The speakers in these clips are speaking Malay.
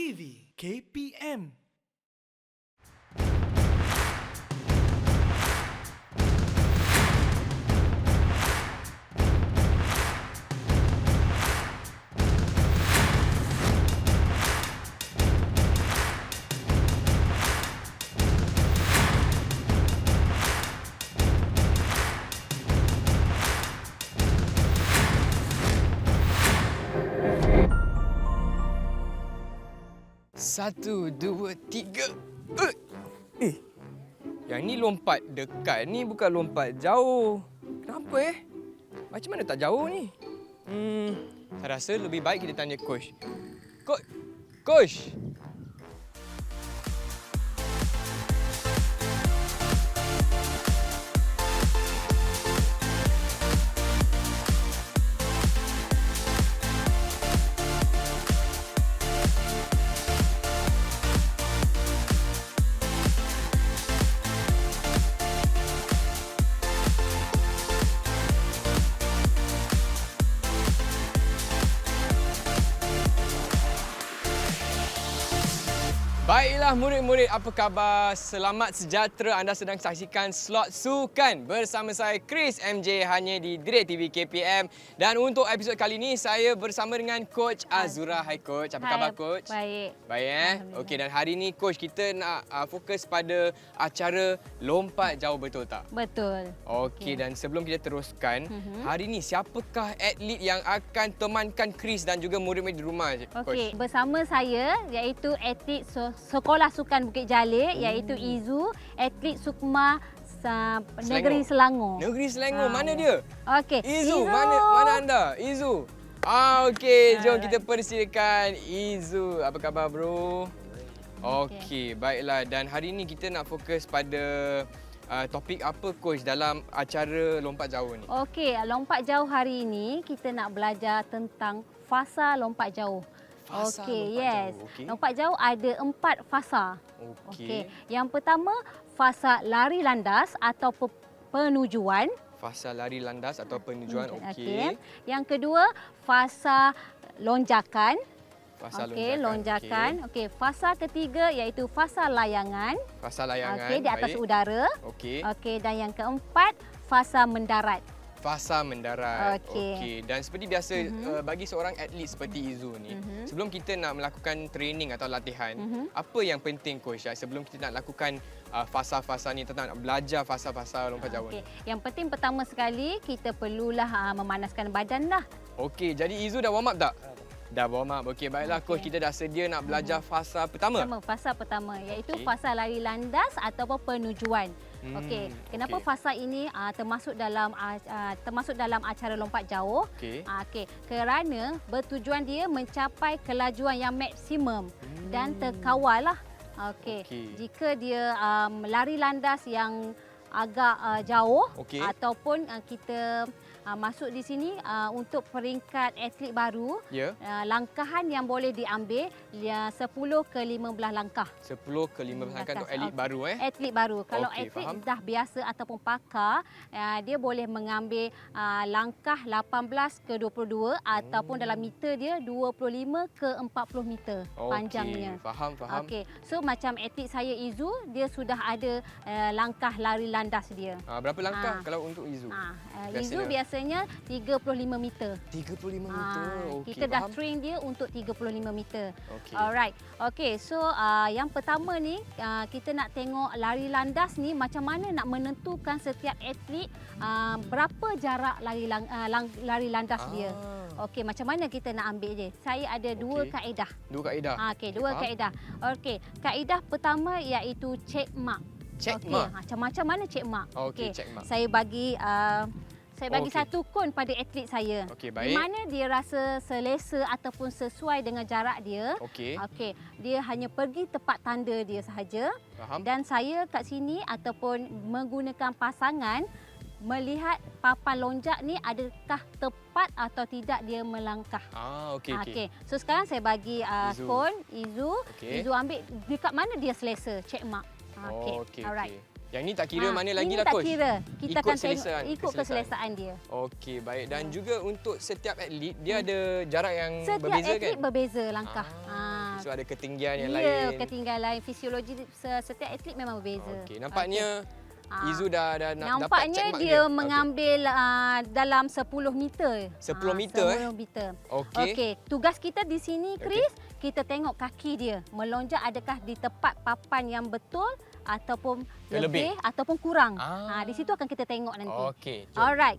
TV KPM. Satu, dua, tiga. Yang ni lompat dekat ni bukan lompat jauh. Kenapa Macam mana tak jauh ni? Saya rasa lebih baik kita tanya coach. Coach. Baiklah murid-murid, apa khabar? Selamat sejahtera, anda sedang saksikan Slot Sukan bersama saya Chris MJ hanya di Direct TV KPM. Dan untuk episod kali ini saya bersama dengan Coach Azura. Hai Coach, apa khabar Coach? Baik. Baik Okey, dan hari ini Coach kita nak fokus pada acara lompat jauh, betul tak? Betul. Okey, dan sebelum kita teruskan, hari ini siapakah atlet yang akan temankan Chris dan juga murid-murid di rumah Coach? Okey, bersama saya iaitu atlet Sekolah Sukan Bukit Jalil iaitu Izu, atlet Sukma Negeri Selangor. Negeri Selangor, mana dia? Okey. Izu, mana anda? Izu. Okey, jom kita persilakan Izu. Apa khabar bro? Okey, baiklah. Dan hari ini kita nak fokus pada topik apa coach dalam acara lompat jauh ni? Okey, lompat jauh hari ini kita nak belajar tentang fasa lompat jauh. Fasa Okey, lompat yes. jauh, okey. Lompat jauh ada 4 fasa. Okey. Yang pertama, fasa lari landas atau penujuan. Fasa lari landas atau penujuan, okey. Yang kedua, fasa lonjakan. Fasa lonjakan. Okey, fasa ketiga iaitu fasa layangan. Fasa layangan. Okey, di atas udara. Okey. Okey, dan yang keempat, fasa mendarat. Fasa mendarat. Okey. Dan seperti biasa bagi seorang atlet seperti Izu ni, sebelum kita nak melakukan training atau latihan, apa yang penting coach sebelum kita nak lakukan fasa-fasa ni, tentang nak belajar fasa-fasa lompat jauh ni? Yang penting pertama sekali kita perlulah memanaskan badan lah. Okey, jadi Izu dah warm up tak? Dah warm up. Okey, baiklah coach, kita dah sedia nak belajar fasa pertama. Fasa pertama iaitu fasa lari landas ataupun penujuan. Okey, kenapa fasa ini termasuk dalam acara lompat jauh? Okey, kerana bertujuan dia mencapai kelajuan yang maksimum dan terkawal lah. Okey, jika dia lari landas yang agak jauh ataupun kita masuk di sini untuk peringkat atlet baru, langkahan yang boleh diambil 10 ke 15 langkah. 10 ke 15 langkah untuk atlet baru Atlet baru. Kalau atlet dah biasa ataupun pakar, dia boleh mengambil langkah 18 ke 22 ataupun dalam meter dia 25 ke 40 meter panjangnya. Faham. Okey. So macam atlet saya Izu, dia sudah ada langkah lari landas dia. Berapa langkah kalau untuk Izu? Izu biasanya 35 meter. 35 meter. Kita dah train dia untuk 35 meter. Okey. Alright. Okey, so yang pertama ni kita nak tengok lari landas ni macam mana nak menentukan setiap atlet berapa jarak lari landas dia. Okey, macam mana kita nak ambil dia? Saya ada dua kaedah. Dua kaedah. Dua kaedah. Okey, kaedah pertama iaitu check mark. Check mark. Macam mana check mark? Okey, check mark. Saya bagi satu kon pada atlet saya. Okey, baik. Di mana dia rasa selesa ataupun sesuai dengan jarak dia. Okey. Dia hanya pergi tepat tanda dia sahaja. Faham. Dan saya kat sini ataupun menggunakan pasangan melihat papan lonjak ni adakah tepat atau tidak dia melangkah. Okey. So sekarang saya bagi kon Izu. Okey. Izu ambil dekat mana dia selesa, check mark. Okey. Alright. Yang ni tak kira mana lagi ini lah tak coach. kira. Kita Ikut akan selesaan, tengok ikut keselesaan dia. Okey, baik. Dan juga untuk setiap atlet dia ada jarak yang Setiap berbeza atlet kan? berbeza langkah. So ada ketinggian yang Ya, lain. ketinggian lain. Fisiologi setiap atlet memang berbeza. Okey, nampaknya Izu dah dapat Nampaknya check mark dia mengambil dalam 10 meter. 10 meter, 10 meter. Okey. Okey, tugas kita di sini Chris, kita tengok kaki dia melonjak adakah di tepat papan yang betul ataupun lebih ataupun kurang. Di situ akan kita tengok nanti. Okey. Alright.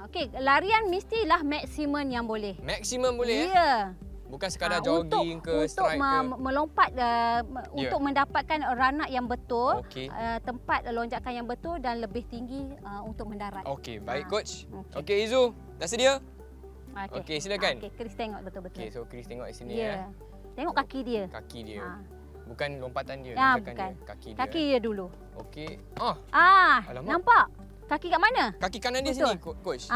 Okey, larian mestilah maksimum yang boleh. Maksimum boleh Ya. Bukan sekadar jogging ke strike ke. Melompat untuk mendapatkan runner yang betul, Okey. tempat lonjakan yang betul dan lebih tinggi untuk mendarat. Okey, baik coach. Okey. Okey Izu, dah sedia? Okey, silakan. Okey, Chris tengok betul-betul. Okey, so Chris tengok di sini Ya. Tengok kaki dia. Kaki dia. Bukan lompatan dia, Ya, lonjakan bukan. dia. Kaki dia. Kaki dia dulu. Okey. Alamak. Nampak? Kaki kat mana? Kaki kanan dia Betul. sini coach.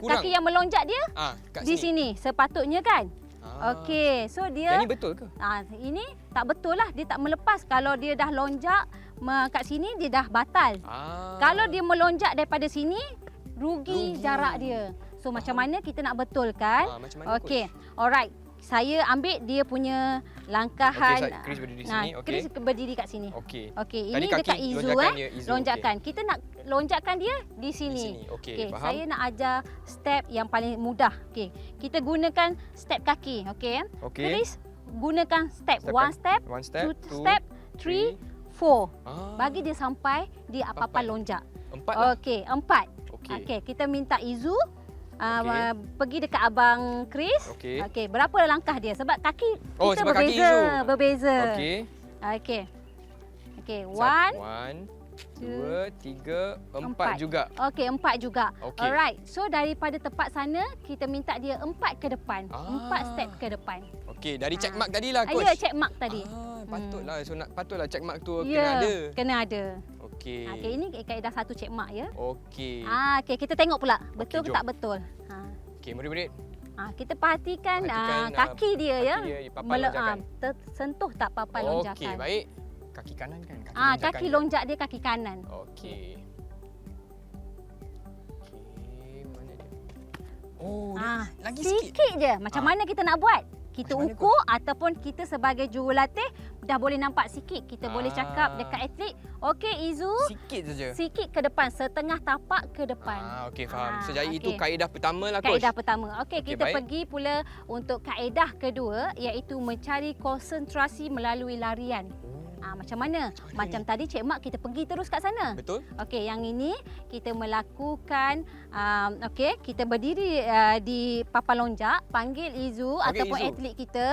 Kaki yang melonjak dia Kat di sini sepatutnya kan? Okey, so dia Yang ni betul ke? ini tak betul lah, dia tak melepas. Kalau dia dah lonjak kat sini dia dah batal. Kalau dia melonjak daripada sini rugi jarak dia. So macam mana kita nak betulkan? Macam mana Okey. Alright. Saya ambil dia punya langkahan. Okey, Chris berdiri sini. Okey. Chris berdiri kat sini. Okey. Okey, Tadi ini kaki dekat Izu lonjakan dia, Izu, lonjakan. Kita nak lonjakkan dia di sini. Di sini. Okey, faham. Saya nak ajar step yang paling mudah. Okey. Kita gunakan step kaki, okey? Okey. Chris gunakan step. One step, two step, 3, 4. Bagi dia sampai di papan lonjak. 4 lah. Okey, 4. Okey. Okey, kita minta Izu pergi dekat abang Chris. Okey. Okey, berapa langkah dia? Sebab kaki kita sebab kaki berbeza. Izu. Berbeza. Okey. Okey. Okey, 1, 2, 3, 4 juga. Okey, 4 juga. Okey. Alright. So daripada tempat sana kita minta dia 4 ke depan. 4 step ke depan. Okey, dari check mark tadilah coach. Ya, check mark tadi. Patutlah. So patutlah check mark tu Ya, kena ada. kena ada. Okey. Okey, ini kaedah satu check mark ya. Okey. Okey, kita tengok pula betul ke jom. tak betul. Okey, murid-murid. Kita perhatikan, Perhatikan, kaki dia kaki ya. dia, papan lonjakan. Sentuh tak papan lonjakan. Okey, baik. Kaki kanan kan? Kaki lonjak dia kaki kanan. Okey. Okey, mana dia? Oh, dia lagi sikit. Sikit je. Macam mana kita nak buat? Kita Macam mana, ukur ataupun kita sebagai jurulatih dah boleh nampak sikit. Kita boleh cakap dekat atlet, okey Izu, Sikit saja. sikit ke depan, setengah tapak ke depan. Okey, faham. So, jadi itu okey. kaedah pertama lah coach. Kaedah pertama. Okey, Okey, kita baik. pergi pula untuk kaedah kedua iaitu mencari konsentrasi melalui larian. Macam mana? Macam tadi Cik Mak kita pergi terus kat sana. Betul. Okey, yang ini kita melakukan okey, kita berdiri di papan lonjak, panggil Izu ataupun Izu. atlet kita.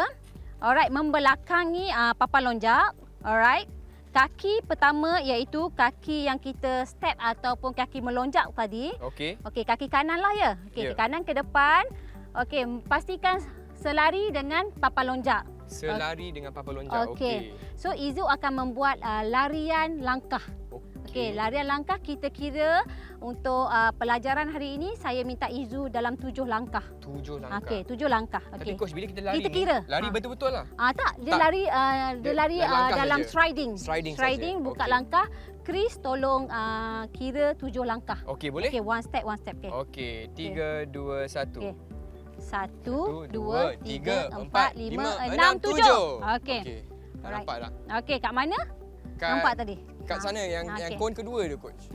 Alright, membelakangi papan lonjak. Alright. Kaki pertama iaitu kaki yang kita step ataupun kaki melonjak tadi. Okey. Okey, kaki kanan lah ya. Okey, Ya. kanan ke depan. Okey, pastikan selari dengan papan lonjak. Selari dengan papan lonjak. Okey. So Izu akan membuat larian langkah. Okey, larian langkah kita kira untuk pelajaran hari ini saya minta Izu dalam 7 langkah. 7 langkah. Okey, 7 langkah. Tapi Okey. coach, bila kita lari Kita ni, kira. lari betul-betul lah. Tak, dia Tak. lari dia lari langkah dalam saja. striding. Striding saja. buka Okey. langkah. Chris tolong kira 7 langkah. Okey, boleh? Okey, one step. Okey. Okey, 3, 2, 1. Okey. 1, 1, 2, 3, 4, 5, 6, 7. Okey. Dah Alright. nampak tak? Okey, kat mana? Kat, Nampak tadi? Kat sana yang okey. kon kedua tu coach.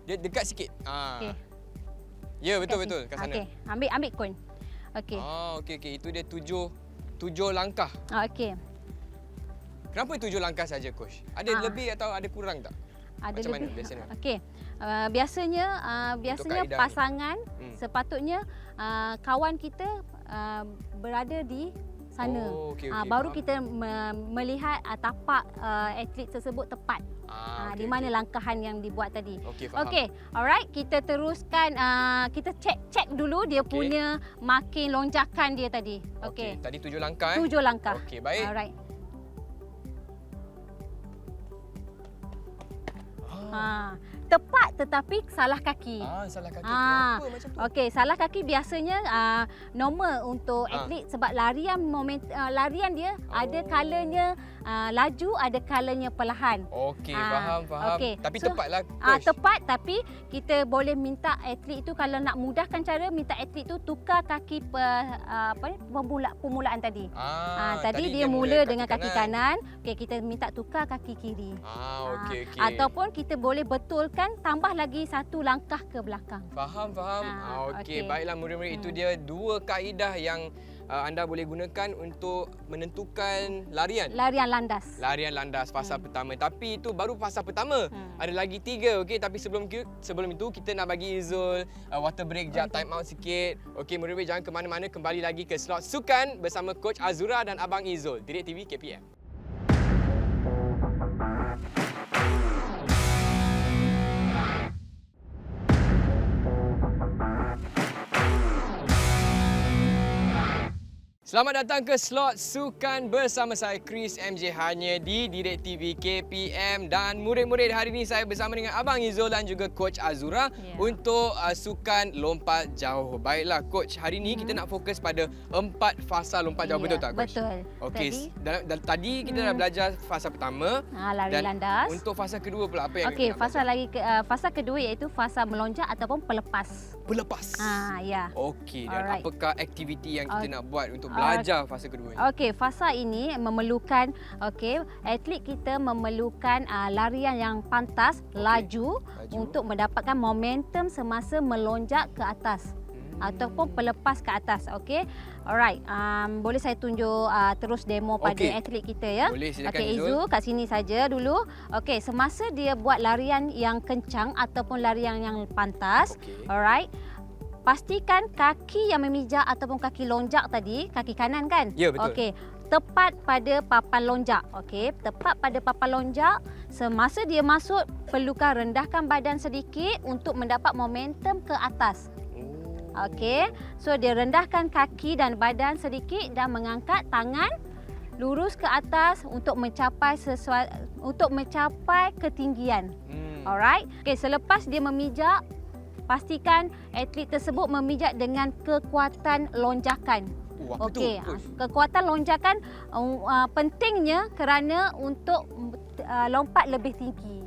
Dia dekat sikit. Okey. Ya, betul-betul kat sana. Okey, ambil kon. Okey. Okey. Itu dia 7 langkah. Okey. Kenapa 7 langkah saja coach? Ada lebih atau ada kurang tak? Ada Macam lebih. mana biasanya? Okey. Biasanya kaedah pasangan ni. sepatutnya kawan kita berada di sana. Okey, Baru faham. kita melihat tapak atlet tersebut tepat. Di mana langkahan yang dibuat tadi. Okey, faham. Okey, alright, kita teruskan kita check dulu dia Okey. punya marking lonjakan dia tadi. Okey. Tadi 7 langkah 7 langkah. Okey, baik. Alright. tepat tetapi salah kaki. Salah kaki. Ah, Kenapa macam tu? Okey, salah kaki biasanya normal untuk atlet sebab larian dia ada kalanya laju, ada kalanya perlahan. Okey, faham. okey. Tapi So, tepatlah coach. Tepat, tapi kita boleh minta atlet itu, kalau nak mudahkan cara, minta atlet itu tukar kaki permulaan tadi. Tadi dia mula dengan kaki kanan. Okey, kita minta tukar kaki kiri. Okey. Ataupun kita boleh betulkan, tambah lagi satu langkah ke belakang. Faham. Okey, okey. baiklah murid-murid, itu dia dua kaedah yang anda boleh gunakan untuk menentukan larian. Larian landas. Larian landas fasa pertama. Tapi itu baru fasa pertama. Ada lagi 3, okey. Tapi sebelum itu kita nak bagi Izul water break jap, time out sikit. Okey, murid-murid jangan ke mana-mana, kembali lagi ke slot sukan bersama Coach Azura dan Abang Izul, Direct TV KPM. Selamat datang ke slot sukan bersama saya Chris MJ hanya di Direct TV KPM, dan murid-murid hari ini saya bersama dengan Abang Izul dan juga Coach Azura untuk sukan lompat jauh. Baiklah Coach, hari ini kita nak fokus pada 4 fasa lompat jauh, betul tak Coach? Betul. Okey, tadi kita dah belajar fasa pertama. Lari dan landas. Untuk fasa kedua pula apa yang Okey, kita nak belajar? fasa kedua iaitu fasa melonjak ataupun pelepas. Pelepas. Ya. Okey, dan Alright. apakah aktiviti yang kita nak buat untuk belajar fasa kedua ni? Okey, fasa ini memerlukan atlet kita memerlukan larian yang pantas, laju untuk mendapatkan momentum semasa melonjak ke atas ataupun pelepas ke atas. Okey. Alright. Boleh saya tunjuk terus demo pada atlet kita ya. Boleh, silakan Okey, Izu kat sini saja dulu. Okey, semasa dia buat larian yang kencang ataupun larian yang pantas. Alright. Pastikan kaki yang memijak ataupun kaki lonjak tadi, kaki kanan kan? Ya, betul. Okey, tepat pada papan lonjak. Okey, tepat pada papan lonjak. Semasa dia masuk, perlukan rendahkan badan sedikit untuk mendapat momentum ke atas. Okey, so dia rendahkan kaki dan badan sedikit dan mengangkat tangan lurus ke atas untuk mencapai ketinggian. Alright. Okey, selepas dia memijak, pastikan atlet tersebut memijak dengan kekuatan lonjakan. Okey, kekuatan lonjakan pentingnya kerana untuk lompat lebih tinggi.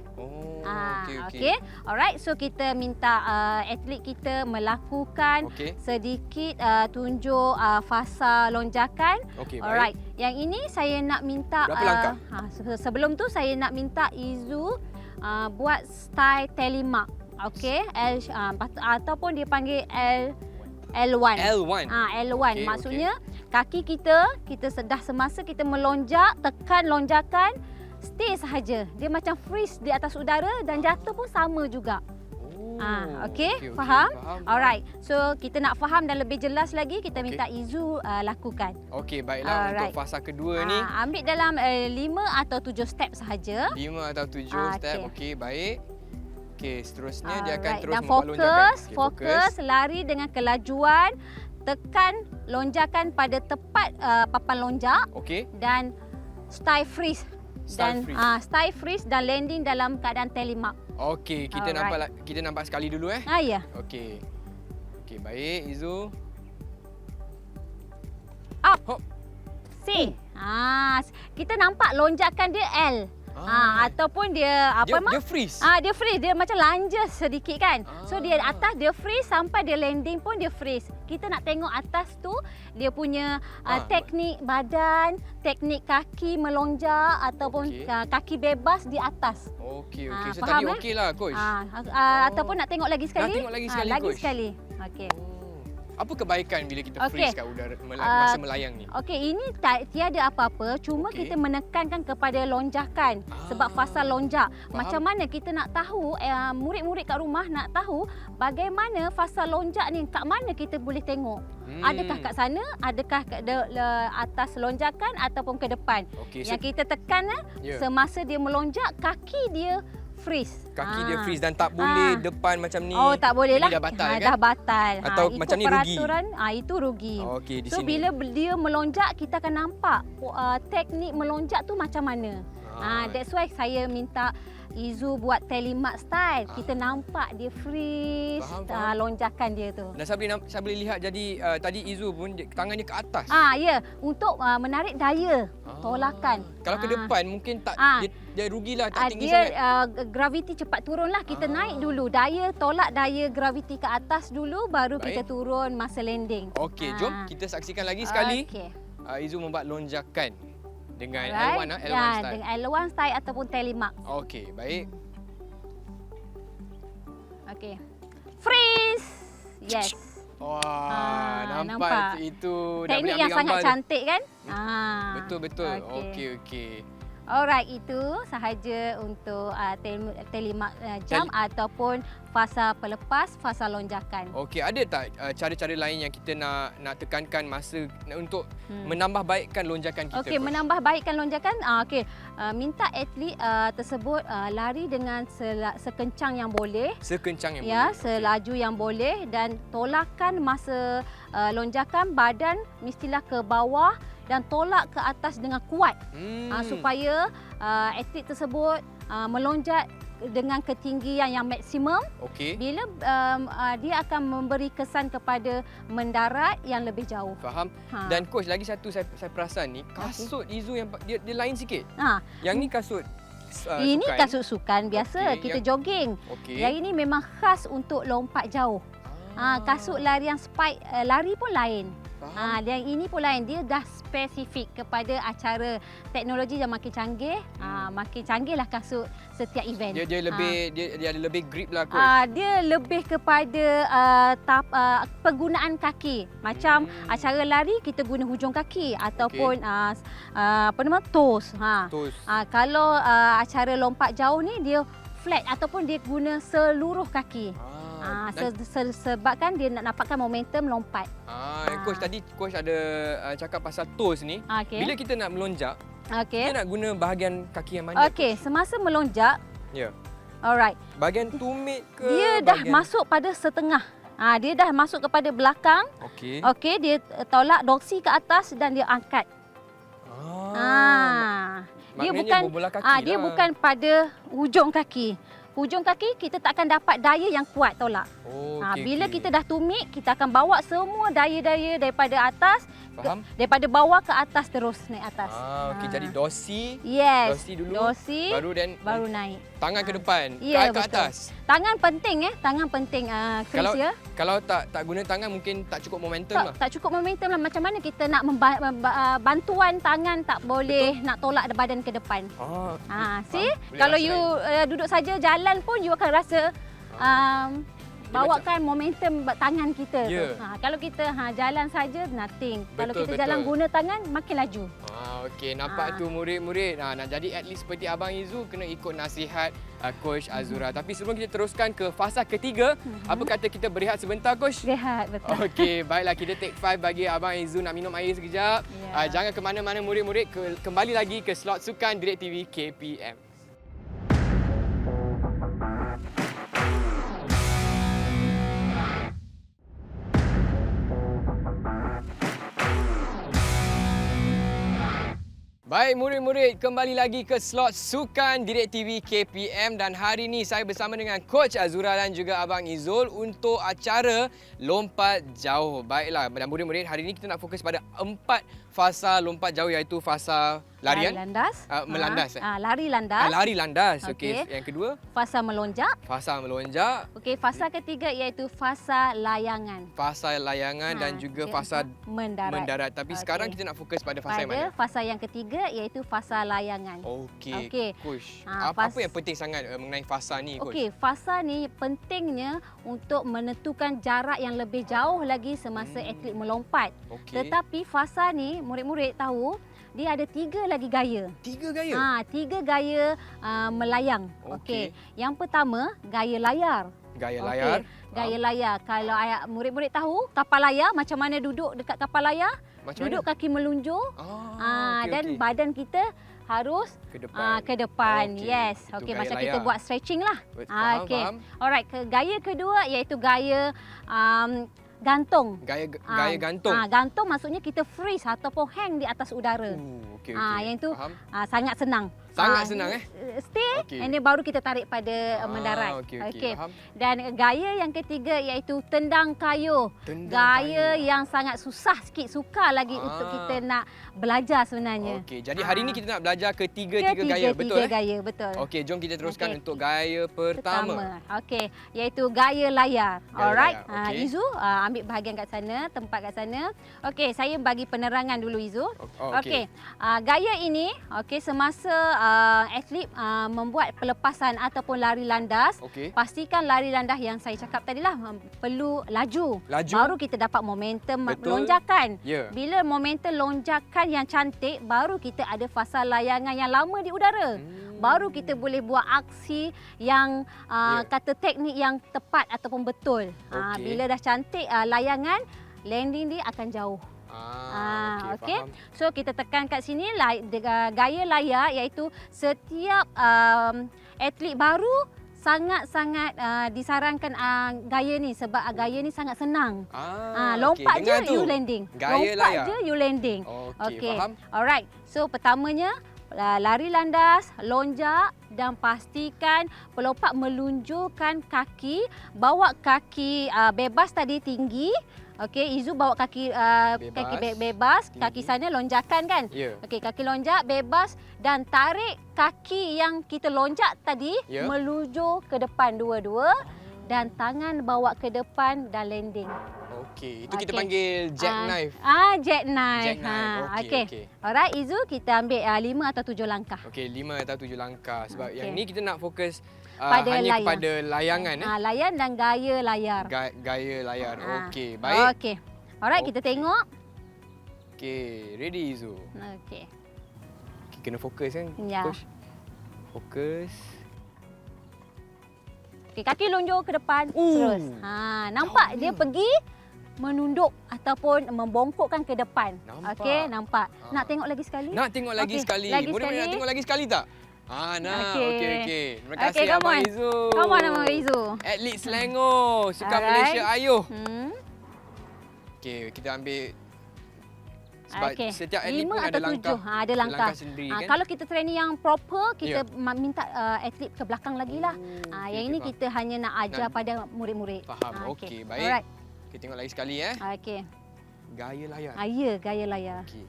Okey. Alright, so kita minta atlet kita melakukan sedikit tunjuk fasa lonjakan. Alright. Yang ini saya nak minta berapa langkah? Sebelum tu saya nak minta Izu buat style telemark. Okey, ataupun dia panggil L1. L1. L1 maksudnya kaki kita dah semasa kita melonjak, tekan lonjakan, stay sahaja. Dia macam freeze di atas udara dan jatuh pun sama juga. Okey, faham? Alright. So kita nak faham dan lebih jelas lagi, kita minta Izu lakukan. Okey, baiklah. Untuk fasa kedua ni ambil dalam 5 atau 7 step sahaja. 5 atau 7 step. Okey, baik. Okey, seterusnya dia akan terus dan membuat lonjakan. fokus lari dengan kelajuan, tekan lonjakan pada tepat papan lonjak. Dan style freeze. Style freeze dan landing dalam keadaan telemark. Okey, kita nampak sekali dulu Ya. Okey. Okey, baik Izu. Up. Hop. C. Kita nampak lonjakan dia L. Ataupun dia dia freeze. Dia freeze, dia macam lunges sedikit kan. So dia atas dia freeze sampai dia landing pun dia freeze. Kita nak tengok atas tu dia punya teknik badan, teknik kaki melonjak ataupun kaki bebas di atas. Okey. So tadi okeylah coach. Ataupun nak tengok lagi sekali? Nak tengok lagi sekali lagi coach. Sekali. Okey. Apa kebaikan bila kita freeze kat udara masa melayang ni? Okey, ini tiada apa-apa, cuma kita menekankan kepada lonjakan sebab fasa lonjak. Macam mana kita nak tahu, murid-murid kat rumah nak tahu bagaimana fasa lonjak ni, kat mana kita boleh tengok? Adakah kat sana, adakah kat atas lonjakan ataupun ke depan? Yang kita tekan semasa dia melonjak, kaki dia freeze. Kaki dia freeze dan tak boleh depan macam ni. Tak boleh lah. Dah batal kan? Dah batal. Atau macam ni rugi. Itu rugi. Okey, di so sini. Bila dia melonjak, kita akan nampak teknik melonjak tu macam mana. That's why saya minta Izu buat telemark style, kita nampak dia freeze Faham. lonjakan dia tu. Dan saya boleh lihat jadi tadi Izu pun tangannya ke atas. Ya, untuk menarik daya tolakan. Kalau ke depan mungkin tak dia rugilah tak tinggi dia sangat. graviti cepat turunlah. Kita naik dulu tolak daya graviti ke atas dulu, baru kita turun masa landing. Okey, jom kita saksikan lagi sekali. Okey. Izu membuat lonjakan dengan Alright. L1 style. Dengan L1 style ataupun telemark. Okey, baik. Okey. Freeze. Yes. Wah, nampak itu dah Teknik boleh yang ambil sangat gambar tu. cantik kan? Betul. Okey. Alright, itu sahaja untuk telemark jam ataupun fasa pelepas, fasa lonjakan. Okey, ada tak cara-cara lain yang kita nak tekankan masa untuk menambah baikkan lonjakan kita? Okey, menambah baikkan lonjakan. Minta atlet tersebut lari dengan sekencang yang boleh. Sekencang yang boleh. Selaju yang boleh, dan tolakan masa lonjakan badan mestilah ke bawah dan tolak ke atas dengan kuat supaya atlet tersebut melonjat dengan ketinggian yang maksimum. Okey. Bila dia akan memberi kesan kepada mendarat yang lebih jauh. Faham. Dan coach, lagi satu saya perasan ni, kasut Izu yang dia lain sikit. Yang ni kasut ini sukan. kasut sukan biasa kita jogging. Yang ini memang khas untuk lompat jauh. Kasut lari yang spike lari pun lain. Yang ini pun lain, dia dah spesifik kepada acara teknologi yang makin canggih. Makin canggihlah kasut setiap event. Dia lebih dia ada lebih grip lah coach. Dia lebih kepada penggunaan kaki. Macam acara lari kita guna hujung kaki ataupun toes. Toes. Kalau acara lompat jauh ni dia flat ataupun dia guna seluruh kaki. Sebabkan dia nak dapatkan momentum lompat. Coach, tadi coach ada cakap pasal toes ni. Bila kita nak melonjak, kita nak guna bahagian kaki yang mana? Semasa melonjak. Ya. Alright. Bahagian tumit ke? Dia dah masuk pada setengah. Dia dah masuk kepada belakang. Okey, dia tolak dorsi ke atas dan dia angkat. Dia bukan dia bukan pada hujung kaki. Hujung kaki kita tak akan dapat daya yang kuat tolak. Bila kita dah tumit, kita akan bawa semua daya-daya daripada atas, daripada bawah ke atas terus naik atas. Jadi dorsi. Yes. Dorsi dulu. Dorsi. Baru naik. Tangan ke depan, ke atas. Tangan penting Tangan penting Chris ya. Kalau tak guna tangan mungkin tak cukup momentum lah. Tak cukup momentum lah. Macam mana kita nak bantuan tangan tak boleh nak tolak badan ke depan. Kalau you duduk saja jalan pun you akan rasa bawakan momentum tangan kita tu. Kalau kita jalan saja nothing. Kalau kita jalan guna tangan makin laju. Okey, nampak tu murid-murid. Nak jadi atlet seperti Abang Izu kena ikut nasihat Coach Azura. Tapi sebelum kita teruskan ke fasa ketiga, apa kata kita berehat sebentar Coach? Rehat, betul. Okey, baiklah, kita take 5 bagi Abang Izu nak minum air sekejap. Jangan ke mana-mana murid-murid, kembali lagi ke slot sukan DirecTV KPM. Baik murid-murid, kembali lagi ke slot sukan DirecTV KPM dan hari ini saya bersama dengan Coach Azura dan juga Abang Izul untuk acara lompat jauh. Baiklah, dan murid-murid, hari ini kita nak fokus pada 4 fasa lompat jauh, iaitu fasa larian. Lari landas. Melandas. Lari landas. Lari landas. Okey. Yang kedua? Fasa melonjak. Fasa melonjak. Okey, fasa ketiga iaitu fasa layangan. Fasa layangan dan juga fasa mendarat. Tapi sekarang kita nak fokus pada fasa yang mana? Fasa yang ketiga iaitu fasa layangan. Okey. Coach, apa yang penting sangat mengenai fasa ni, Coach? Okey, fasa ni pentingnya untuk menentukan jarak yang lebih jauh lagi semasa atlet melompat. Tetapi fasa ni murid-murid tahu dia ada 3 lagi gaya. 3 gaya? 3 gaya melayang. Okey. Yang pertama, gaya layar. Gaya layar. Gaya layar. Kalau murid-murid tahu kapal layar, macam mana duduk dekat kapal layar? Duduk kaki melunjur. Dan badan kita harus ke depan. Yes. Okey, macam layar. Kita buat stretching lah. Faham. Alright, gaya kedua iaitu gaya gantung. Gaya gantung. Gantung maksudnya kita freeze ataupun hang di atas udara. Yang itu sangat senang. Sangat senang stay Okey. and then baru kita tarik pada mendarat. Okey, faham. Dan gaya yang ketiga iaitu tendang kayuh. Gaya yang sangat susah sikit, sukar lagi untuk kita nak belajar sebenarnya. Okey, jadi hari ni kita nak belajar ketiga gaya, betul? Tiga gaya, betul. Okey, jom kita teruskan untuk gaya pertama. Okey, iaitu gaya layar. Gaya Alright. layar, okey. Izu ambil bahagian kat sana, tempat kat sana. Okey, saya bagi penerangan dulu Izu. Okey. Gaya ini semasa atlet membuat pelepasan ataupun lari landas, pastikan lari landas yang saya cakap tadilah perlu laju. Baru kita dapat momentum lonjakan. Bila momentum lonjakan yang cantik, baru kita ada fasa layangan yang lama di udara. Baru kita boleh buat aksi yang kata teknik yang tepat ataupun betul. Bila dah cantik layangan, landing dia akan jauh. Okey. So kita tekan kat sini gaya layar iaitu setiap atlet baru sangat-sangat disarankan gaya ni sebab gaya ni sangat senang. Lompat je you landing. Lompat je you landing. Okey, faham. Alright. So pertamanya lari landas, lonjak dan pastikan pelompat melunjurkan kaki, bawa kaki bebas tadi tinggi. Okey, Izu bawa kaki bebas, kaki sana lonjakan kan? Okey, kaki lonjak bebas dan tarik kaki yang kita lonjak tadi melujur ke depan dua-dua dan tangan bawa ke depan dan landing. Okey, itu kita panggil jackknife. Jackknife. Okey. Alright, Izu, kita ambil 5 atau 7 langkah. Okey, 5 atau 7 langkah sebab yang ni kita nak fokus hanya kepada layangan. Layan dan gaya layar. Gaya layar. Okey, baik. Okey. Alright, kita tengok. Okey, ready Izu. Okey. Kena fokus kan, coach? Fokus. Okey, kaki lonjor ke depan terus. Nampak dia pergi menunduk ataupun membongkokkan ke depan. Okey, nampak. Nak tengok lagi sekali? Nak tengok lagi sekali. Mudah-mudahan nak tengok lagi sekali tak? Okey. Terima kasih Abang Izu. Come on Abang Izu. Atlet Selangor, Sukan Malaysia Ayuh. Okey, kita ambil sebab setiap atlet pun ada langkah. Ada langkah sendiri kan. Kalau kita training yang proper, kita minta atlet ke belakang lagi lah. Yang ini kita hanya nak ajar pada murid-murid. Faham. Okey, baik. Alright. Kita tengok lagi sekali Okey. Gaya layar. Gaya layar. Okey.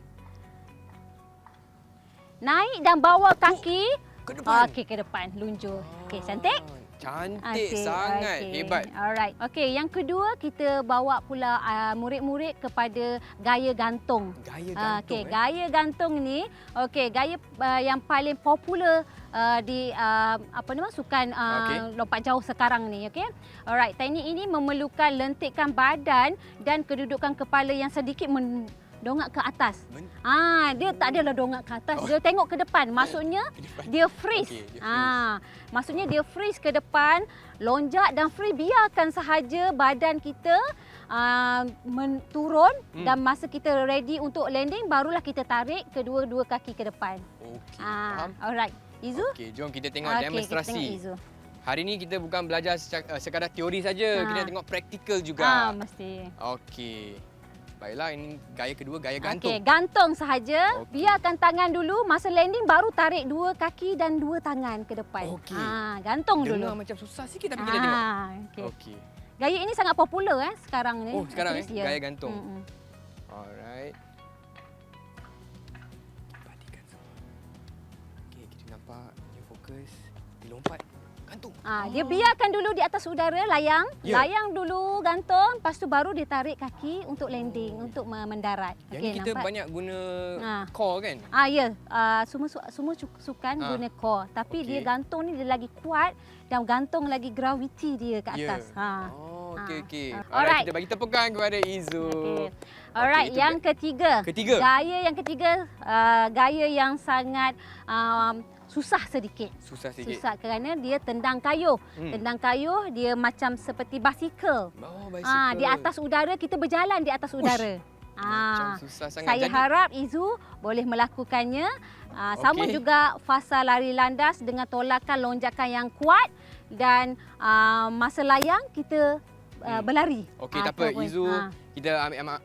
Naik dan bawa kaki ke depan. Okey, ke depan, lunjur. Okey, cantik? Cantik sangat. Hebat. Alright. Okey, yang kedua kita bawa pula murid-murid kepada gaya gantung. Gaya gantung. Okey, gaya gantung ni gaya yang paling popular di sukan lompat jauh sekarang ni, okey. Alright, teknik ini memerlukan lentikkan badan dan kedudukan kepala yang sedikit dongak ke atas. Dia tak adalah dongak ke atas, dia tengok ke depan. Maksudnya dia freeze. Maksudnya dia freeze ke depan, lonjak dan free, biarkan sahaja badan kita turun dan masa kita ready untuk landing barulah kita tarik kedua-dua kaki ke depan. Okey, faham. Alright. Izu? Okey, jom kita tengok demonstrasi. Hari ni kita bukan belajar sekadar teori saja, kita tengok praktikal juga. Mesti. Okey. Baiklah, ini gaya kedua, gaya gantung. Okey, gantung sahaja. Biarkan tangan dulu, masa landing baru tarik dua kaki dan dua tangan ke depan. Okey. Gantung dulu. Dengar macam susah sikit tapi kita tengok. Okey. Gaya ini sangat popular sekarang ni. Sekarang gaya gantung. Alright. Perhatikan semua. Okey, kita nampak dia fokus, dia lompat. Gantung. Dia biarkan dulu di atas udara, layang. Layang dulu, gantung. Lepas tu baru dia tarik kaki untuk landing, untuk mendarat. Yang ni kita nampak? banyak guna core kan? Semua sukan guna core. Tapi dia gantung ni dia lagi kuat dan gantung lagi graviti dia ke atas. Okey. Alright, kita bagi tepukan kepada Izu. Alright, yang ketiga. Gaya yang ketiga, gaya yang sangat susah sedikit. Susah kerana dia tendang kayuh. Tendang kayuh dia macam seperti basikal. Basikal. Di atas udara, kita berjalan di atas udara. Macam susah sangat. Saya harap Izu boleh melakukannya. Sama juga fasa lari landas dengan tolakan lonjakan yang kuat dan masa layang kita berlari. Okey, tak apa. ataupun, Izu, kita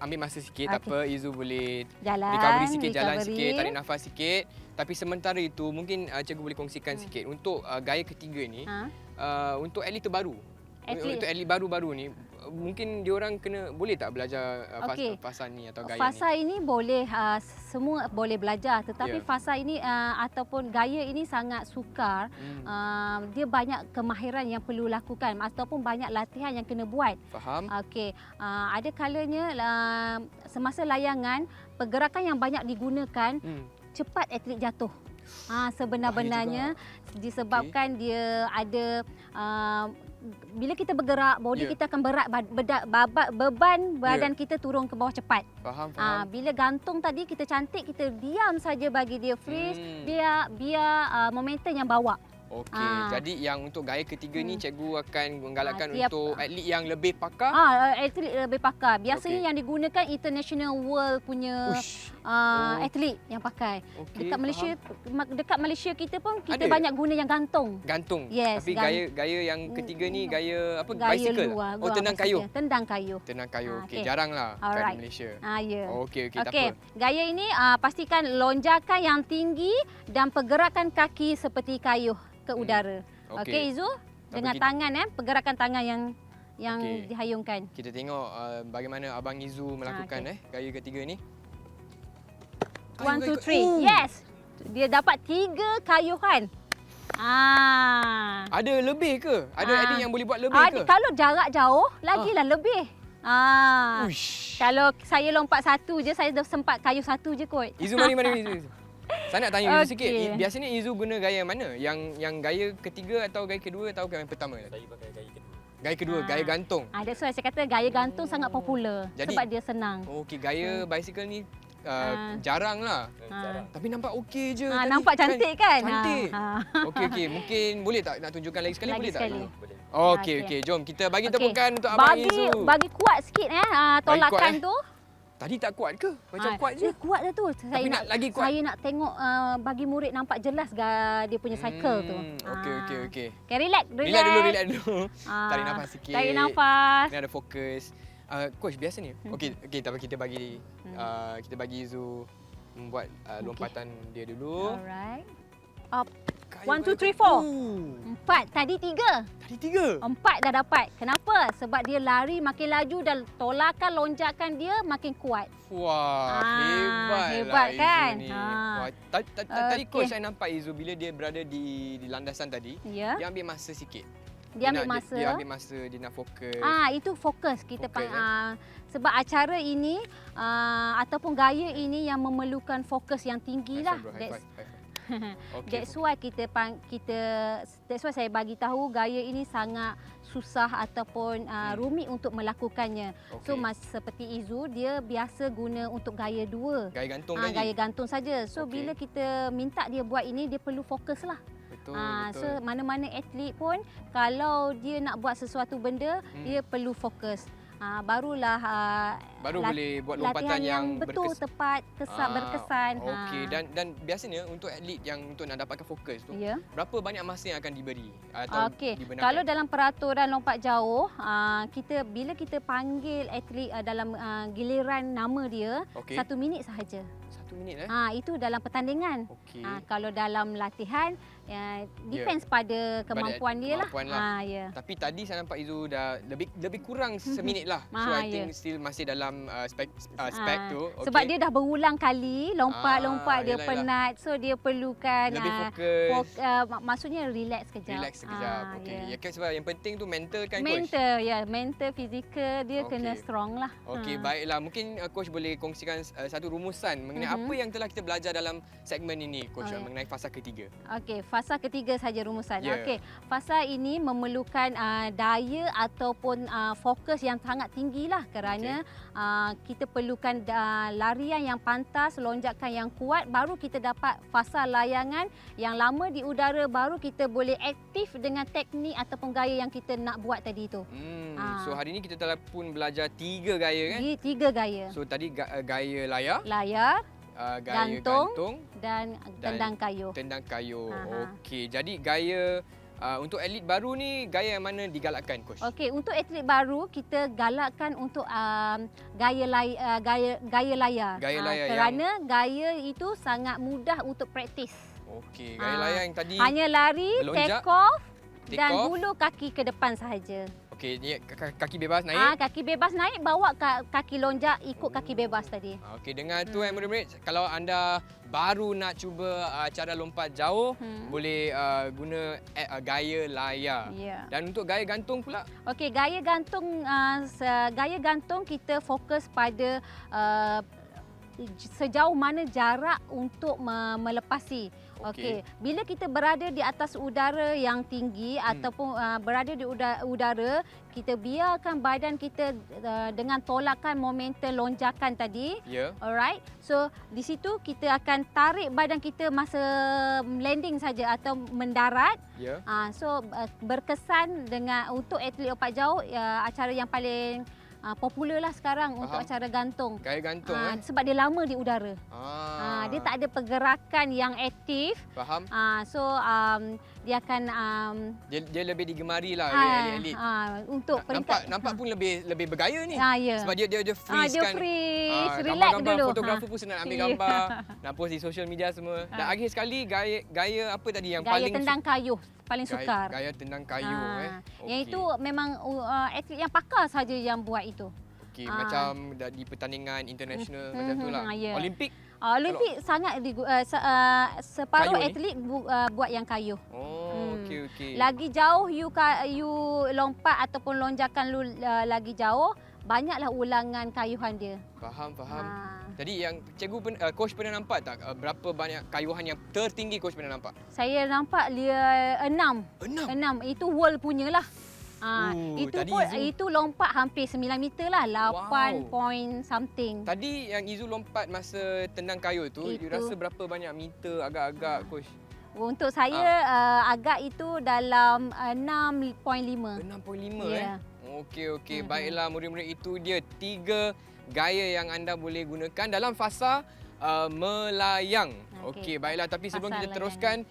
ambil masa sikit. Tak Okey. apa, Izu boleh Jalan, recovery sikit, jalan recovery. sikit, tarik nafas sikit. Tapi sementara itu, mungkin cikgu boleh kongsikan sikit untuk gaya ketiga ni, untuk atlet terbaru. Untuk atlet baru-baru ni, mungkin diorang boleh tak belajar fasa ni atau gaya fasa ni? ini boleh semua boleh belajar, tetapi Ya. fasa ini ataupun gaya ini sangat sukar. Dia banyak kemahiran yang perlu lakukan ataupun banyak latihan yang kena buat. Faham? Okey, ada kalanya semasa layangan pergerakan yang banyak digunakan cepat atlet jatuh. Sebenar-benarnya disebabkan dia ada bila kita bergerak, body kita akan berat, beban badan kita turun ke bawah cepat. Faham. Bila gantung tadi kita cantik, kita diam saja bagi dia freeze, biar momentum yang bawa. Okey, jadi yang untuk gaya ketiga ni cikgu akan menggalakkan untuk atlet yang lebih pakar. Atlet lebih pakar. Biasanya yang digunakan international world punya atlet yang pakai. Okey, Dekat Malaysia kita pun kita ada? Banyak guna yang gantung. Gantung. Yes, Tapi gaya yang ketiga ni gaya apa? Gaya Bicycle. luar, Tendang kayu. Tendang kayu. Tendang kayu. Okey, okey. jaranglah kat Alright. Malaysia. Ya. Okey, tak apa. Gaya ini pastikan lonjakan yang tinggi dan pergerakan kaki seperti kayuh ke udara. Okey, Izu, dengan tangan pergerakan tangan yang dihayungkan. Kita tengok bagaimana Abang Izu melakukan gaya ketiga ni. 1 2 3. Yes. Dia dapat 3 kayuhan. Ada lebih ke? Ada atlet yang boleh buat lebih ke? Kalau jarak jauh, lagilah lebih. Kalau saya lompat satu je, saya dah sempat kayuh satu je kot. Izu, mana Izu? Saya nak tanya Izu sikit. Biasanya Izu guna gaya mana? Yang gaya ketiga atau gaya kedua atau yang pertama? Saya pakai gaya kedua. Gaya kedua, gaya gantung. That's why saya kata gaya gantung sangat popular. Jadi, sebab dia senang. Okey, gaya bicycle ni jarang lah. Tapi nampak okey je. Tadi. Nampak cantik kan? Cantik. Okey. Mungkin boleh tak nak tunjukkan lagi sekali? Boleh tak? Boleh. Okey. Jom kita bagi tepukan untuk Abang Izu. Bagi kuat sikit tolakan tu. Tadi tak kuat ke? Macam kuat je. Dia kuat dah tu. Tapi nak lagi kuat. Saya nak tengok bagi murid nampak jelas dia punya cycle tu. Okey. Okay, relax dulu. Tarik nafas sikit. Tarik nafas. Ni ada fokus. Coach, biasa ni. Okey, tapi kita bagi Izu membuat lompatan dia dulu. Alright. Up. 1 2 3 4. 4. Tadi 3. Tadi 3. 4 dah dapat. Kenapa? Sebab dia lari makin laju dan tolakan lonjakan dia makin kuat. Wah, hebat kan? Izu ni. Wah, tadi coach saya nampak Izu bila dia berada di landasan tadi, dia ambil masa sikit. Dia ambil masa, dia nak fokus. Itu fokus kita sebab acara ini ataupun gaya ini yang memerlukan fokus yang tinggi lah. That's why that's why saya bagi tahu gaya ini sangat susah ataupun rumit untuk melakukannya. So seperti Izu, dia biasa guna untuk gaya 2. Gaya gantung tadi. Gaya gantung saja. So bila kita minta dia buat ini, dia perlu fokus lah. Betul. So mana-mana atlet pun kalau dia nak buat sesuatu benda, dia perlu fokus. Barulah boleh buat lompatan yang betul, tepat, berkesan. Okey, dan biasanya untuk atlet yang untuk nak dapatkan fokus tu, berapa banyak masa yang akan diberi atau dibenarkan? Kalau dalam peraturan lompat jauh, bila kita panggil atlet dalam giliran nama dia, 1 minit sahaja. 1 minit Itu dalam pertandingan. Kalau dalam latihan, depends pada kemampuan dia lah. Tapi tadi saya nampak Izu dah lebih kurang seminit lah. So I think still masih dalam spek tu. Sebab dia dah berulang kali lompat dia penat. So dia perlukan lebih fokus. Maksudnya relax sekejap. Okey. Sebab yang penting tu mental kan, coach? Mental, fizikal dia kena strong lah. Okey, baiklah. Mungkin coach boleh kongsikan satu rumusan mengenai apa yang telah kita belajar dalam segmen ini, coach, mengenai fasa ketiga. Okey, fasa ketiga saja rumusan. Okey, fasa ini memerlukan daya ataupun fokus yang sangat tinggilah kerana kita perlukan larian yang pantas, lonjakan yang kuat, baru kita dapat fasa layangan yang lama di udara, baru kita boleh aktif dengan teknik ataupun gaya yang kita nak buat tadi tu. So hari ini kita telah pun belajar 3 gaya kan? 3 gaya. So tadi gaya layar, gaya gantung dan tendang kayu. Tendang kayu. Okey, jadi gaya untuk atlet baru ni gaya yang mana digalakkan coach? Okey, untuk atlet baru kita galakkan untuk gaya layar. Gaya layar Kerana gaya itu sangat mudah untuk praktis. Okey, gaya layar yang tadi hanya lari, melonjak, take off dan off. hulu kaki ke depan sahaja. Okey, ni kaki bebas naik. Kaki bebas naik, bawa kaki lonjak ikut kaki bebas tadi. Okey, dengan tu murid-murid, kalau anda baru nak cuba cara lompat jauh, boleh guna gaya layar. Ya. Dan untuk gaya gantung pula? Okey, gaya gantung kita fokus pada sejauh mana jarak untuk melepasi. Okey, bila kita berada di atas udara yang tinggi ataupun berada di udara, kita biarkan badan kita dengan tolakan momentum lonjakan tadi. Ya. Alright. So di situ kita akan tarik badan kita masa landing saja atau mendarat. Ya. So berkesan dengan untuk atlet lompat jauh, acara yang paling popular lah sekarang. Faham. Untuk acara gantung. Gaya gantung sebab dia lama di udara. Dia tak ada pergerakan yang aktif. Faham. So dia akan dia lebih digemari lah oleh atlet-atlet. Untuk peringkat nampak pun lebih bergaya ni. Ya. Sebab dia freeze dia kan. freeze, relax dulu. Fotografer pun senang ambil gambar, nak post di social media semua. Dan akhir sekali gaya apa tadi yang gaya paling tendang kayuh paling sukar. Gaya tendang kayu Yang itu memang atlet yang pakar saja yang buat itu. Okey, macam di pertandingan international macam tu lah. Ya. Olimpik? Olimpik sangat separuh kayu atlet buat yang kayuh. Okey. Lagi jauh you lompat ataupun lonjakan lagi jauh, banyaklah ulangan kayuhan dia. Faham. Jadi yang cikgu coach pernah nampak tak berapa banyak kayuhan yang tertinggi coach pernah nampak? Saya nampak dia 6. 6. Itu world punya lah. Itu lompat hampir 9 meter lah, 8 point something. Tadi yang Izu lompat masa tendang kayu tu, you rasa berapa banyak meter agak-agak coach? Untuk saya agak itu dalam 6.5. 6.5 yeah. Okey. Baiklah murid-murid, itu dia 3 gaya yang anda boleh gunakan dalam fasa melayang. Okey, baiklah. Tapi sebelum kita teruskan,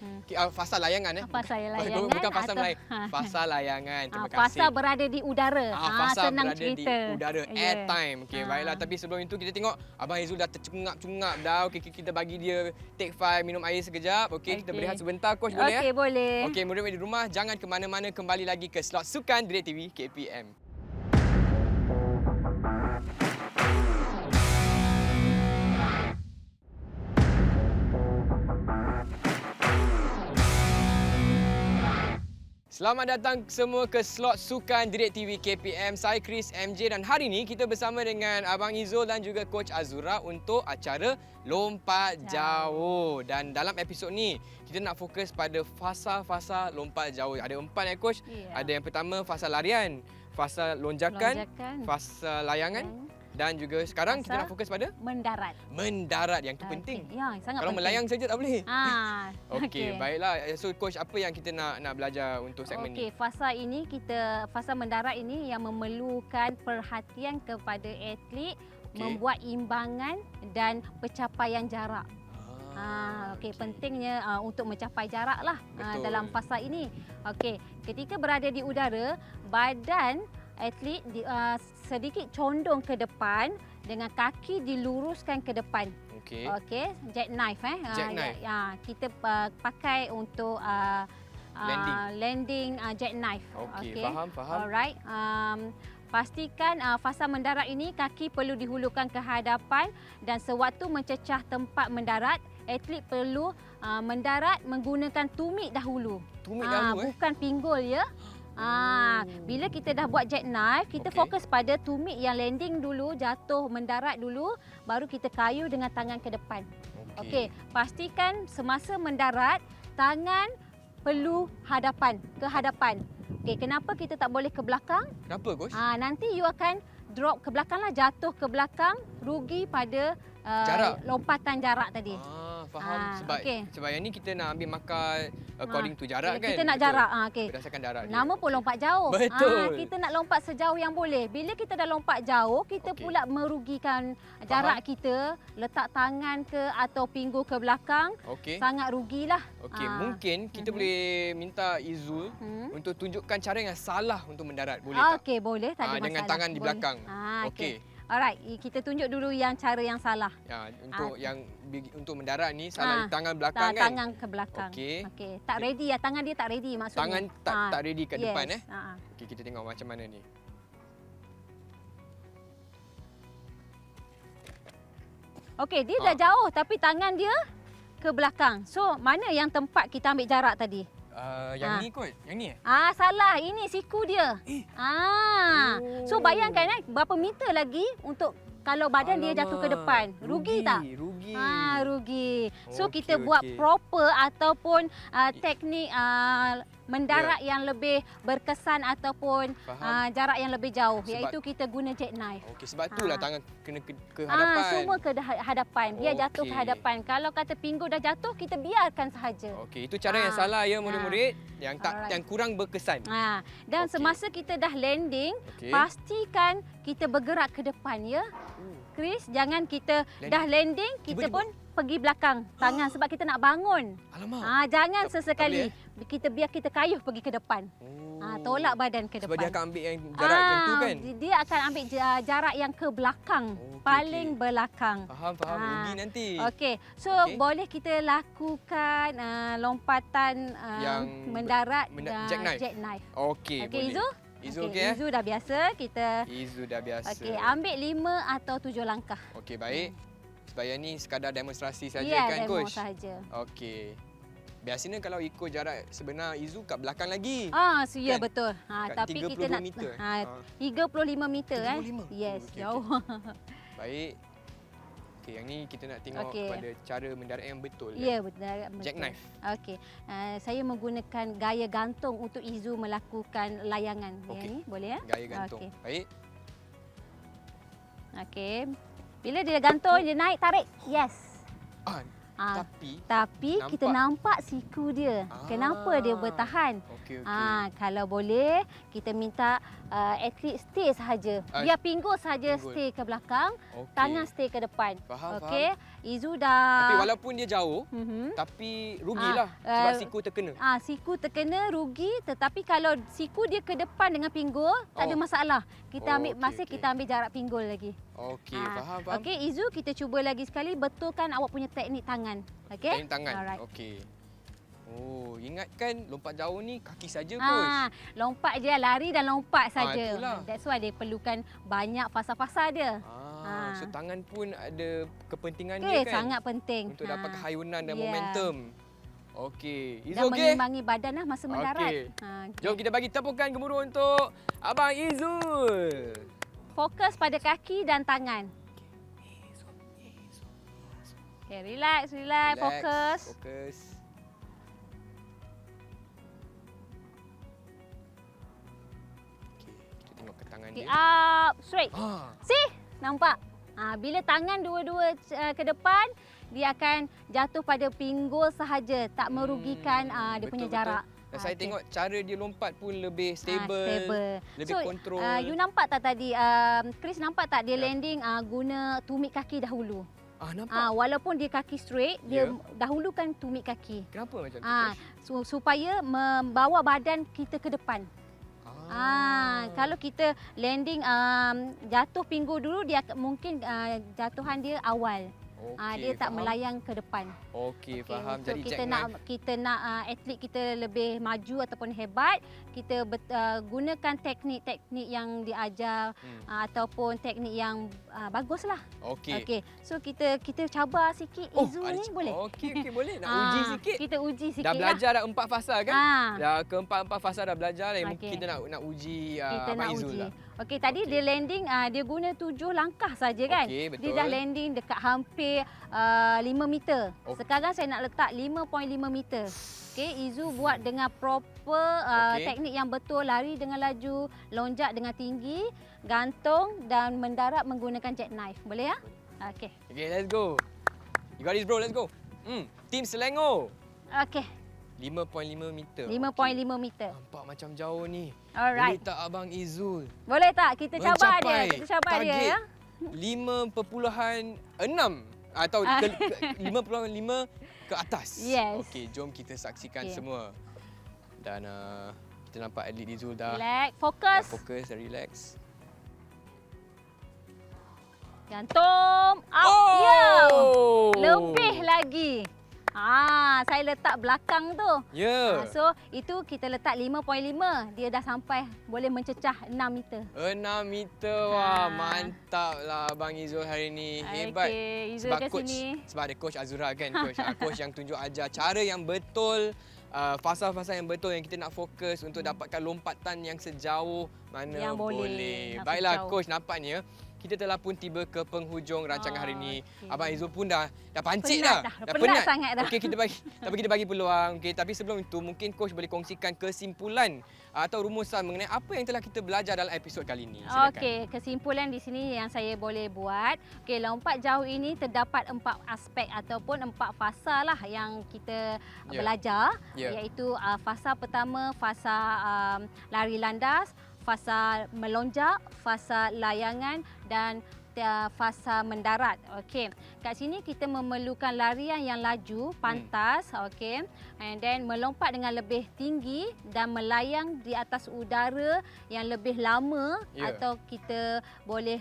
fasa layangan Fasa layangan. Bukan fasa melayang. Fasa layangan. Terima kasih. Fasa berada di udara. Fasa senang berada cerita. di udara. Air time. Okey, baiklah. Tapi sebelum itu kita tengok Abang Izul dah tercungap-cungap dah. Okey, kita bagi dia take 5 minum air sekejap. Okey, kita berehat sebentar coach, boleh Okey, boleh. Okey, murid-murid di rumah jangan ke mana-mana, kembali lagi ke slot sukan Direct TV KPM. Selamat datang semua ke slot sukan Direct TV KPM. Saya Chris MJ dan hari ini kita bersama dengan Abang Izul dan juga Coach Azura untuk acara lompat jauh. Dan dalam episod ni kita nak fokus pada fasa-fasa lompat jauh. Ada 4 Coach. Ada yang pertama fasa larian, fasa lonjakan, fasa layangan. Dan juga sekarang kita nak fokus pada mendarat. Mendarat, yang tu penting. Ya, sangat kalau penting. melayang saja tak boleh. Okey, baiklah. So coach, apa yang kita nak belajar untuk segmen ni? Okey, fasa mendarat ini yang memerlukan perhatian kepada atlet, membuat imbangan dan pencapaian jarak. Okey, pentingnya untuk mencapai jarak lah dalam fasa ini. Okey, ketika berada di udara, badan atlet sedikit condong ke depan dengan kaki diluruskan ke depan. Okey, jackknife Jackknife. Kita pakai untuk landing jackknife. Okey, faham. Alright. Pastikan fasa mendarat ini kaki perlu dihulurkan ke hadapan dan sewaktu mencecah tempat mendarat, atlet perlu mendarat menggunakan tumit dahulu. Bukan pinggul ya. Bila kita dah buat jackknife, kita fokus pada tumit yang landing dulu, jatuh mendarat dulu, baru kita kayu dengan tangan ke depan. Okey, pastikan semasa mendarat tangan perlu ke hadapan. Okey, kenapa kita tak boleh ke belakang? Kenapa coach? Nanti you akan drop ke belakang lah, jatuh ke belakang, rugi pada lompatan jarak tadi. faham. Sebab yang ni kita nak ambil markah according to jarak kan. Kita nak jarak. Okey. Berdasarkan jarak dia. Nama pun lompat jauh. Betul. Kita nak lompat sejauh yang boleh. Bila kita dah lompat jauh, kita pula merugikan jarak kita, letak tangan ke atau pinggul ke belakang. Sangat rugilah. Okey, mungkin kita boleh minta Izul untuk tunjukkan cara yang salah untuk mendarat. Boleh tak? Okey, boleh. Tak ada masalah. Dengan tangan di belakang. Okey. Alright, kita tunjuk dulu yang cara yang salah. Ya, untuk mendarat ni salah tangan belakang kan? Tangan ke belakang. Okey. Tak ready ya, tangan dia tak ready maksudnya. Tangan tak ready kat depan Okey, kita tengok macam mana ni. Okey, dia dah jauh tapi tangan dia ke belakang. So, mana yang tempat kita ambil jarak tadi? Yang ni kot. Yang ni salah. Ini siku dia. So bayangkan berapa meter lagi untuk kalau badan dia jatuh ke depan. Rugi tak? Rugi. Rugi. So kita buat proper ataupun teknik mendarat yang lebih berkesan ataupun jarak yang lebih jauh, iaitu kita guna jackknife. Okey, sebab itulah tangan kena ke hadapan. Semua ke hadapan. Biar jatuh ke hadapan. Kalau kata pinggul dah jatuh, kita biarkan sahaja. Okey, itu cara yang salah ya murid-murid, yang kurang berkesan. Dan semasa kita dah landing, pastikan kita bergerak ke depan ya. Chris, jangan kita dah landing, kita pun pergi belakang tangan sebab kita nak bangun. Alamak. Jangan sesekali. Biar kita kayuh pergi ke depan. Tolak badan ke depan. Sebab dia akan ambil yang jarak yang tu kan? Dia akan ambil jarak yang ke belakang. Paling belakang. Faham. Rugi nanti. Okey. So, boleh kita lakukan lompatan yang mendarat jackknife. Okey, boleh. Izu? Izu dah biasa. Izu dah biasa. Okey, ambil 5 atau 7 langkah. Okey, baik. Sebab yang ni sekadar demonstrasi saja kan, demo Coach? saja. Okey. Biasanya kalau ikut jarak sebenar Izu kat belakang lagi. Ya betul. Tapi kita nak meter. 35 meter 35? Yes, jauh. Baik. Okey, yang ni kita nak tengok pada cara mendarat yang betul. Ya, betul. Jackknife. Okey. Saya menggunakan gaya gantung untuk Izu melakukan layangan. Yang ni boleh ya? Gaya gantung. Baik. Okey. Bila dia gantung, dia naik, tarik. Yes. Tapi kita nampak siku dia. Kenapa dia bertahan? Kalau boleh, kita minta atlet stay sahaja. Biar pinggul sahaja stay ke belakang, tangan stay ke depan. Faham. Izu dah... Tapi walaupun dia jauh, tapi rugilah sebab siku terkena. Siku terkena, rugi. Tetapi kalau siku dia ke depan dengan pinggul, tak ada masalah. Kita ambil kita ambil jarak pinggul lagi. Okey, faham. Okey, Izu, kita cuba lagi sekali betulkan awak punya teknik tangan. Okey? Teknik tangan. Alright. Okey. Ingatkan lompat jauh ni kaki saja, Coach. Lompat je, lari dan lompat saja. Itulah. That's why dia perlukan banyak fasa-fasa dia. So tangan pun ada kepentingan dia kan? Sangat penting. Untuk dapat kehayunan dan momentum. Okey. Dan mengimbangi badan masa mendarat. Jom kita bagi tepukan gemuruh untuk Abang Izul. Fokus pada kaki dan tangan. Okay, relax, fokus. Okay, kita tengok ke tangan dia. Up, straight. See? Nampak? Bila tangan dua-dua ke depan, dia akan jatuh pada pinggul sahaja, tak merugikan dia punya jarak. Dan saya tengok cara dia lompat pun lebih stable, lebih kontrol. You nampak tak tadi, Chris nampak tak dia landing guna tumit kaki dahulu? Nampak. Walaupun dia kaki straight, dia dahulukan tumit kaki. Kenapa macam tu? Supaya membawa badan kita ke depan. Kalau kita landing jatuh pinggul dulu, dia mungkin jatuhan dia awal. Dia tak melayang ke depan. Okey, faham. So jadi kita nak atlet kita lebih maju ataupun hebat, kita gunakan teknik-teknik yang diajar ataupun teknik yang baguslah. Okey. So kita cabar sikit Izu ni boleh? Okey, boleh. Nak uji sikit. Kita uji sikit. Dah belajar dah 4 fasa kan? Dah ke-4 fasa dah belajar. Mungkin kita nak uji Abang Izul lah. Okey, tadi dia landing, dia guna 7 langkah saja kan? Betul. Dia dah landing dekat hampir 5 meter. Sekarang saya nak letak 5.5 meter. Okey, Izu buat dengan proper teknik yang betul, lari dengan laju, lonjak dengan tinggi, gantung dan mendarat menggunakan jackknife. Boleh ya? Okey. Okey, let's go. You got this, bro. Let's go. Tim Selangor. Okey, 5.5 meter. 5.5 meter. Nampak macam jauh ni. Alright. Boleh tak Abang Izul Boleh tak kita cabar dia? mencapai Kita cabar dia target ya. 5.6 atau 5.5 ke atas? Yes. Okey, jom kita saksikan Okey. semua. Dan kita nampak atlet Izul dah Relax, fokus. fokus dan relax. Gantung. Up. Oh! Ya. Lebih lagi. Saya letak belakang tu. Ya. So, itu kita letak 5.5. Dia dah sampai boleh mencecah 6 meter. 6 meter. Wah, Ah. mantap lah Abang Izul hari ni. Hebat. Okey, Izul ke sini. Sebab ada coach Azura kan, coach. Coach yang tunjuk ajar cara yang betul, fasa-fasa yang betul yang kita nak fokus untuk dapatkan lompatan yang sejauh mana Yang boleh. Nak Baiklah sejauh. coach, nampaknya kita telah pun tiba ke penghujung rancangan hari ini. Okey. Abang Izul pun dah pancit Penat dah. dah. Penat sangat dah. Okey, kita bagi peluang. Okey, tapi sebelum itu mungkin coach boleh kongsikan kesimpulan atau rumusan mengenai apa yang telah kita belajar dalam episod kali ini. Silakan. Okey, kesimpulan di sini yang saya boleh buat. Okey, lompat jauh ini terdapat 4 aspek ataupun 4 fasa lah yang kita Ya. belajar. Ya. Iaitu fasa pertama, fasa lari landas, fasa melonjak, fasa layangan dan fasa mendarat. Okey. Kat sini kita memerlukan larian yang laju, pantas, okey. And then melompat dengan lebih tinggi dan melayang di atas udara yang lebih lama Ya. atau kita boleh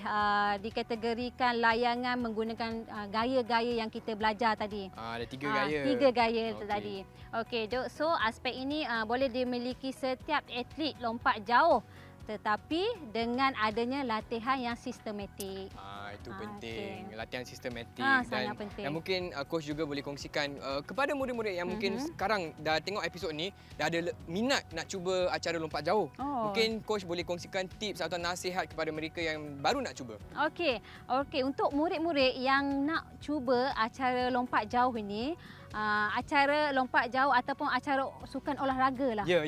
dikategorikan layangan menggunakan gaya-gaya yang kita belajar tadi. Ada 3 gaya. 3 gaya Okey. tadi. Okey, Dok. So aspek ini boleh dimiliki setiap atlet lompat jauh, tetapi dengan adanya latihan yang sistematik. Itu penting. okey. Latihan sistematik Sangat penting. dan mungkin coach juga boleh kongsikan kepada murid-murid yang mungkin sekarang dah tengok episod ni dah ada minat nak cuba acara lompat jauh. Oh. Mungkin coach boleh kongsikan tips atau nasihat kepada mereka yang baru nak cuba. Okey, untuk murid-murid yang nak cuba acara lompat jauh ini, acara lompat jauh ataupun acara sukan olahraga lah. Ya.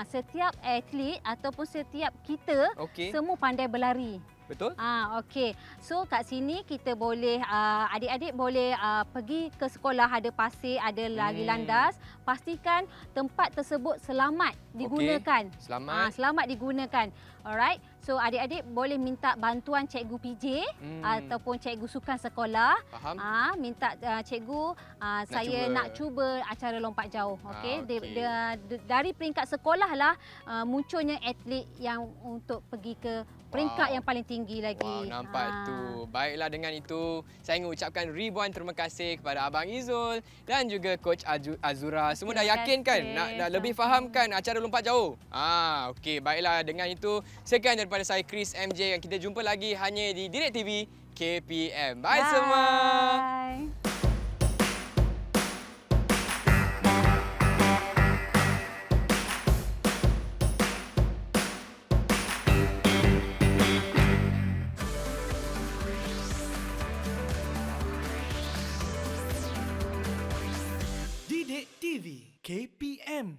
Setiap atlet ataupun setiap kita Okey. semua pandai berlari. Betul? Okey. So kat sini kita boleh adik-adik boleh pergi ke sekolah, ada pasir, ada lari landas. Pastikan tempat tersebut selamat digunakan. Selamat. Selamat digunakan. Alright. So adik-adik boleh minta bantuan cikgu PJ ataupun cikgu sukan sekolah. Faham. Minta cikgu saya cuba. nak cuba acara lompat jauh. Okey. Okey. Dari peringkat sekolah lah munculnya atlet yang untuk pergi ke peringkat Wow. yang paling tinggi lagi. Wow, nampak tu. Baiklah, dengan itu saya ingin ucapkan ribuan terima kasih kepada Abang Izul dan juga Coach Azura. Semua dah Terima yakin kan? kasih. Nak lebih faham kan acara lompat jauh? Okey. Baiklah, dengan itu sekian daripada saya Chris MJ yang kita jumpa lagi hanya di Direct TV KPM. Bye semua. Bye. Didik TV KPM